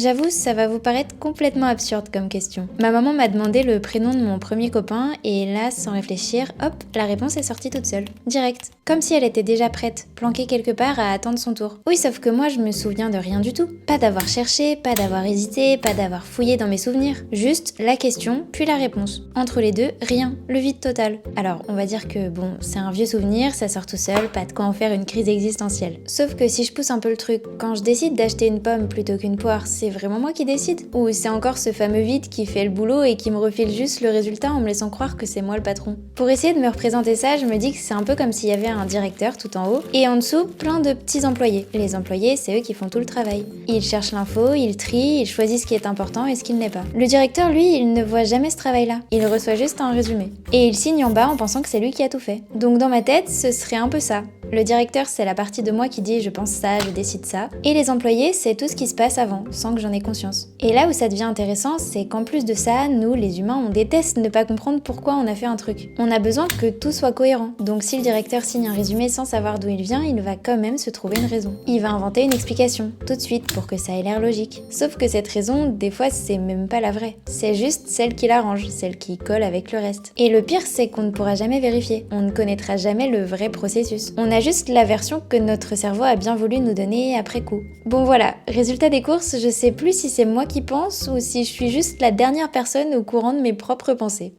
J'avoue, ça va vous paraître complètement absurde comme question. Ma maman m'a demandé le prénom de mon premier copain et là, sans réfléchir, hop, la réponse est sortie toute seule. Direct. Comme si elle était déjà prête, planquée quelque part à attendre son tour. Oui, sauf que moi, je me souviens de rien du tout. Pas d'avoir cherché, pas d'avoir hésité, pas d'avoir fouillé dans mes souvenirs. Juste la question, puis la réponse. Entre les deux, rien. Le vide total. Alors, on va dire que bon, c'est un vieux souvenir, ça sort tout seul, pas de quoi en faire une crise existentielle. Sauf que si je pousse un peu le truc, quand je décide d'acheter une pomme plutôt qu'une poire, c'est vraiment moi qui décide? Ou c'est encore ce fameux vide qui fait le boulot et qui me refile juste le résultat en me laissant croire que c'est moi le patron? Pour essayer de me représenter ça, je me dis que c'est un peu comme s'il y avait un directeur tout en haut et en dessous plein de petits employés. Les employés, c'est eux qui font tout le travail. Ils cherchent l'info, ils trient, ils choisissent ce qui est important et ce qui ne l'est pas. Le directeur, lui, il ne voit jamais ce travail-là. Il reçoit juste un résumé. Et il signe en bas en pensant que c'est lui qui a tout fait. Donc dans ma tête, ce serait un peu ça. Le directeur, c'est la partie de moi qui dit je pense ça, je décide ça. Et les employés, c'est tout ce qui se passe avant, sans que j'en ai conscience. Et là où ça devient intéressant, c'est qu'en plus de ça, nous, les humains, on déteste ne pas comprendre pourquoi on a fait un truc. On a besoin que tout soit cohérent. Donc si le directeur signe un résumé sans savoir d'où il vient, il va quand même se trouver une raison. Il va inventer une explication, tout de suite, pour que ça ait l'air logique. Sauf que cette raison, des fois, c'est même pas la vraie. C'est juste celle qui l'arrange, celle qui colle avec le reste. Et le pire, c'est qu'on ne pourra jamais vérifier. On ne connaîtra jamais le vrai processus. On a juste la version que notre cerveau a bien voulu nous donner après coup. Bon voilà, résultat des courses, je sais plus si c'est moi qui pense ou si je suis juste la dernière personne au courant de mes propres pensées.